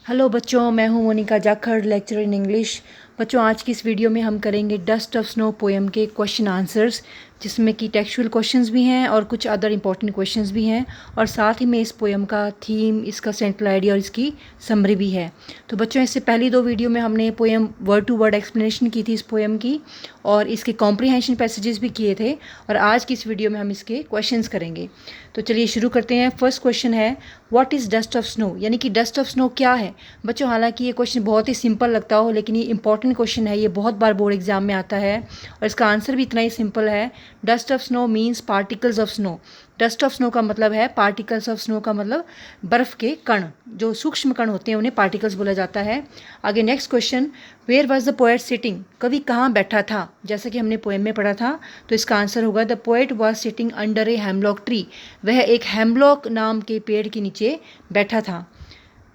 Hello बच्चों, मैं हूं Monika Jakhar, lecturer in English. बच्चों, आज की इस वीडियो में हम करेंगे डस्ट ऑफ स्नो पोएम के क्वेश्चन आंसर्स, जिसमें कि टेक्सचुअल क्वेश्चंस भी हैं और कुछ अदर इंपॉर्टेंट क्वेश्चंस भी हैं, और साथ ही में इस पोएम का थीम, इसका सेंट्रल आइडिया और इसकी समरी भी है। तो बच्चों, इससे पहली दो वीडियो में हमने poem word to word explanation की थी इस पोएम की, और इसके कॉम्प्रीहेंशन पैसेजेस भी किए थे, और आज की इस वीडियो में हम इसके क्वेश्चंस करेंगे। तो चलिए शुरू करते हैं। फर्स्ट क्वेश्चन है, what is dust of snow, यानी कि डस्ट ऑफ स्नो क्या है। बच्चों, हालांकि ये क्वेश्चन बहुत ही सिंपल लगता हो, लेकिन ये इंपॉर्टेंट क्वेश्चन है। ये बहुत बार बोर्ड एग्जाम में आता है और इसका आंसर भी इतना ही सिंपल है। Dust of snow means particles of snow. Dust of snow का मतलब है पार्टिकल्स ऑफ स्नो, का मतलब बर्फ़ के कण, जो सूक्ष्म कण होते हैं उन्हें पार्टिकल्स बोला जाता है। आगे next question, where was the poet sitting, कवि कहाँ बैठा था। जैसा कि हमने पोएम में पढ़ा था, तो इसका आंसर होगा the poet was sitting under a hemlock tree. वह एक हेमलॉक नाम के पेड़ के नीचे बैठा था।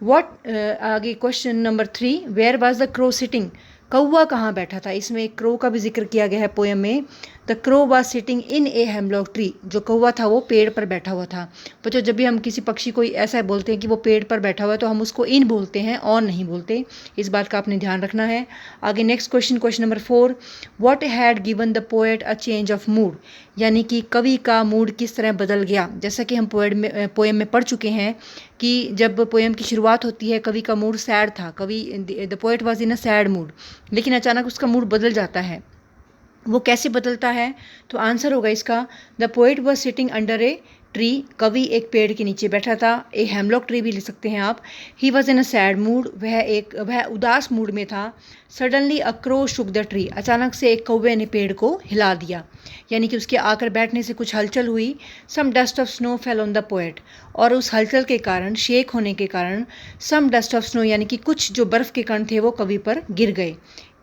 आगे question number 3, where was the crow sitting, कौवा कहाँ बैठा था। इसमें एक क्रो का भी जिक्र किया गया है पोएम में। The crow was sitting in A hemlock tree, जो कौवा था वो पेड़ पर बैठा हुआ था। बच्चों, जब भी हम किसी पक्षी को ऐसा बोलते हैं कि वो पेड़ पर बैठा हुआ है, तो हम उसको इन बोलते हैं, ऑन नहीं बोलते। इस बात का आपने ध्यान रखना है। आगे next question, question number 4, what had given the poet a change of mood, यानी कि कवि का मूड किस तरह बदल गया। जैसा कि हम पोएम में पढ़ चुके हैं कि जब पोएम की शुरुआत होती है, कवि का मूड सैड था, the poet was in a sad mood, लेकिन अचानक उसका मूड बदल जाता है। वो कैसे बदलता है, तो आंसर होगा इसका, the poet was sitting under a tree, कवि एक पेड़ के नीचे बैठा था। ए हेमलॉक ट्री भी लिख सकते हैं आप। He was in a sad mood, वह उदास मूड में था। Suddenly a crow shook the tree, अचानक से एक कौवे ने पेड़ को हिला दिया, यानी कि उसके आकर बैठने से कुछ हलचल हुई। Some dust of snow fell on the poet, और उस हलचल के कारण, शेक होने के कारण, सम डस्ट ऑफ स्नो यानी कि कुछ जो बर्फ़ के कण थे वो कवि पर गिर गए।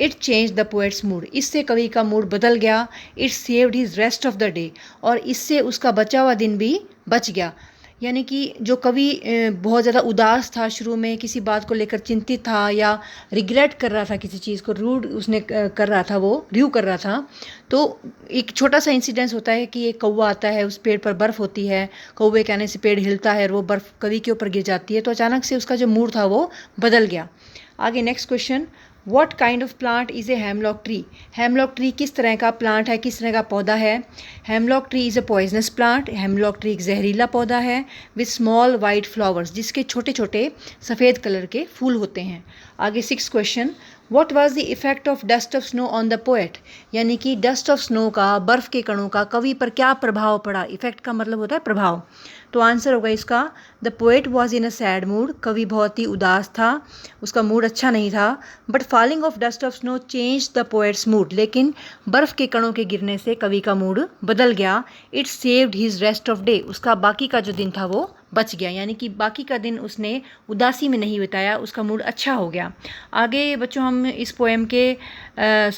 It change the poets mood, इससे कवि का मूड बदल गया। It saved his rest of the day, और इससे उसका बचा हुआ दिन भी बच गया। यानी कि जो कवि बहुत ज़्यादा उदास था, शुरू में किसी बात को लेकर चिंतित था या रिग्रेट कर रहा था, किसी चीज़ को रूड उसने कर रहा था, वो ड्यू कर रहा था, तो एक छोटा सा इंसिडेंस होता है कि एक कौवा आता है, उस पेड़ पर बर्फ़ होती है, कौवे के आने से पेड़ हिलता है और वो बर्फ़ कवि के ऊपर गिर जाती है, तो अचानक से उसका जो मूड था वो बदल गया। आगे next question, what kind of plant is a hemlock tree, hemlock tree किस तरह का प्लांट है, किस तरह का पौधा है। Hemlock tree is a poisonous plant, hemlock tree एक जहरीला पौधा है, विथ स्मॉल वाइट फ्लावर्स, जिसके छोटे छोटे सफ़ेद कलर के फूल होते हैं। आगे 6 question, what was the effect of dust of snow on the poet, यानी कि डस्ट ऑफ स्नो का, बर्फ़ के कणों का कवि पर क्या प्रभाव पड़ा। इफेक्ट का मतलब होता है प्रभाव, तो आंसर होगा इसका, the poet was in a sad mood, कवि बहुत ही उदास था, उसका मूड अच्छा नहीं था। But fouling of dust of snow change the poets mood, लेकिन बर्फ़ के कणों के गिरने से कवि का मूड बदल गया। It saved his rest of day, उसका बाकी का जो दिन था वो बच गया, यानी कि बाकी का दिन उसने उदासी में नहीं बिताया, उसका मूड अच्छा हो गया। आगे बच्चों, हम इस पोएम के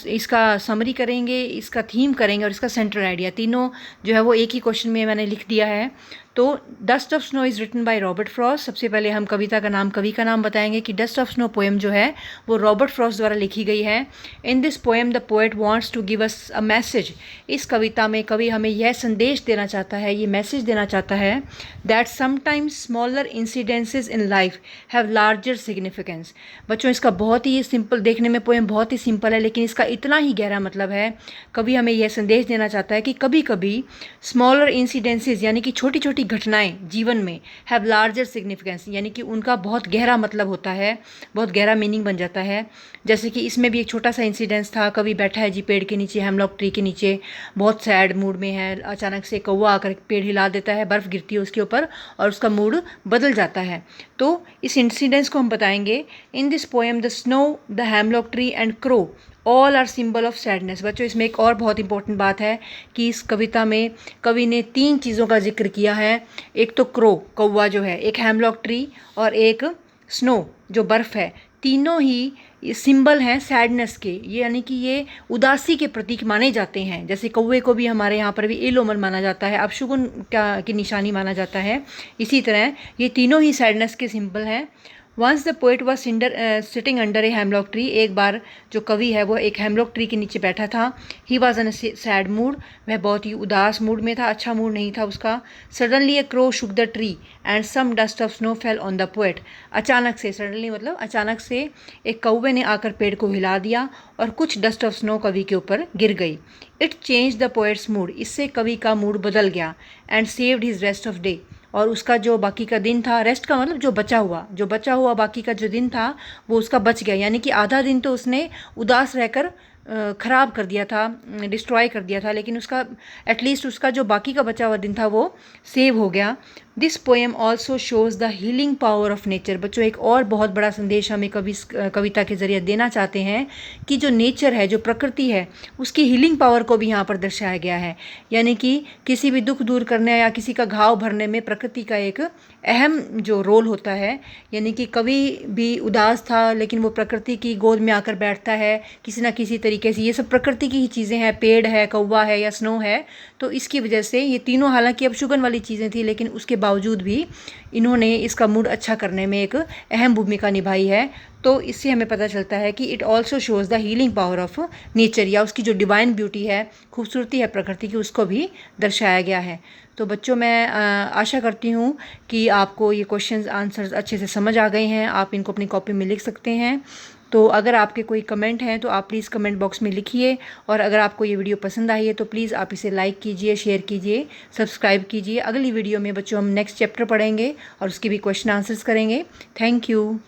इसका समरी करेंगे, इसका थीम करेंगे और इसका सेंट्रल आइडिया, तीनों जो है वो एक ही क्वेश्चन में मैंने लिख दिया है। तो dust of snow is written by Robert Frost. सबसे पहले हम कवि का नाम बताएंगे कि डस्ट ऑफ स्नो पोएम जो है वो रॉबर्ट फ्रॉस्ट द्वारा लिखी गई है। In this poem the poet wants to give us a message, इस कविता में कवि हमें यह संदेश देना चाहता है, ये मैसेज देना चाहता है, that sometimes smaller incidences in life have larger significance. बच्चों, इसका बहुत ही सिंपल, देखने में पोएम बहुत ही सिंपल है, लेकिन इसका इतना ही गहरा मतलब है। कवि हमें यह संदेश देना चाहता है कि कभी कभी स्मॉलर इंसिडेंसेस, यानी कि छोटी छोटी घटनाएं जीवन में, हैव लार्जर सिग्निफिकेंस, यानी कि उनका बहुत गहरा मतलब होता है, बहुत गहरा मीनिंग बन जाता है। जैसे कि इसमें भी एक छोटा सा इंसिडेंस था, कवि बैठा है जी पेड़ के नीचे, हेमलॉक ट्री के नीचे, बहुत सैड मूड में है, अचानक से कौवा आकर पेड़ हिला देता है, बर्फ़ गिरती है उसके ऊपर और उसका मूड बदल जाता है। तो इस इंसिडेंस को हम बताएंगे। In this poem the snow, the hemlock tree and crow all are symbol of sadness. बच्चों, इसमें एक और बहुत इंपॉर्टेंट बात है कि इस कविता में कवि ने 3 चीज़ों का जिक्र किया है। एक तो क्रो, कौवा जो है, एक हेमलॉक ट्री और एक स्नो जो बर्फ़ है। तीनों ही सिंबल हैं सैडनेस के, ये यानी कि ये उदासी के प्रतीक माने जाते हैं। जैसे कौवे को भी हमारे यहाँ पर भी इल ओमन माना जाता है, अपशगुन की निशानी माना जाता है, इसी तरह ये तीनों ही सैडनेस के सिंबल हैं। Once the poet was sitting under a hemlock tree, एक बार जो कवि है वो एक हेमलॉक ट्री के नीचे बैठा था। He was in sad mood, वह बहुत ही उदास मूड में था, अच्छा मूड नहीं था उसका। Suddenly a crow shook the tree and some dust of snow fell on the poet, अचानक से, सडनली मतलब अचानक से एक कौवे ने आकर पेड़ को हिला दिया और कुछ डस्ट ऑफ स्नो कवि के ऊपर गिर गई। It change the poets mood, इससे कवि का मूड बदल गया। And saved his rest of day, और उसका जो बाकी का दिन था, रेस्ट का मतलब जो बचा हुआ बाकी का जो दिन था वो उसका बच गया। यानी कि आधा दिन तो उसने उदास रहकर ख़राब कर दिया था, डिस्ट्रॉय कर दिया था, लेकिन उसका एटलीस्ट उसका जो बाकी का बचा हुआ दिन था वो सेव हो गया। This poem also shows the healing power of nature. बच्चों, एक और बहुत बड़ा संदेश हमें कविता के ज़रिए देना चाहते हैं कि जो नेचर है, जो प्रकृति है, उसकी हीलिंग पावर को भी यहाँ पर दर्शाया गया है। यानी कि किसी भी दुख दूर करने या किसी का घाव भरने में प्रकृति का एक अहम जो रोल होता है। यानी कि कवि भी उदास था लेकिन वो प्रकृति की गोद में आकर बैठता है किसी ना किसी तरीके से। ये सब प्रकृति की ही चीज़ें हैं, पेड़ है, कौवा है या स्नो है, तो इसकी वजह से ये तीनों, हालांकि अब शुगन वाली चीज़ें थी, लेकिन उसके बावजूद भी इन्होंने इसका मूड अच्छा करने में एक अहम भूमिका निभाई है। तो इससे हमें पता चलता है कि it also shows the healing power of nature, या उसकी जो डिवाइन ब्यूटी है, खूबसूरती है प्रकृति की, उसको भी दर्शाया गया है। तो बच्चों, मैं आशा करती हूँ कि आपको ये क्वेश्चंस आंसर्स अच्छे से समझ आ गए हैं। आप इनको अपनी कॉपी में लिख सकते हैं। तो अगर आपके कोई कमेंट हैं तो आप प्लीज़ कमेंट बॉक्स में लिखिए, और अगर आपको ये वीडियो पसंद आई है तो प्लीज़ आप इसे लाइक कीजिए, शेयर कीजिए, सब्सक्राइब कीजिए। अगली वीडियो में बच्चों हम नेक्स्ट चैप्टर पढ़ेंगे और उसके भी क्वेश्चन आंसर्स करेंगे। Thank you.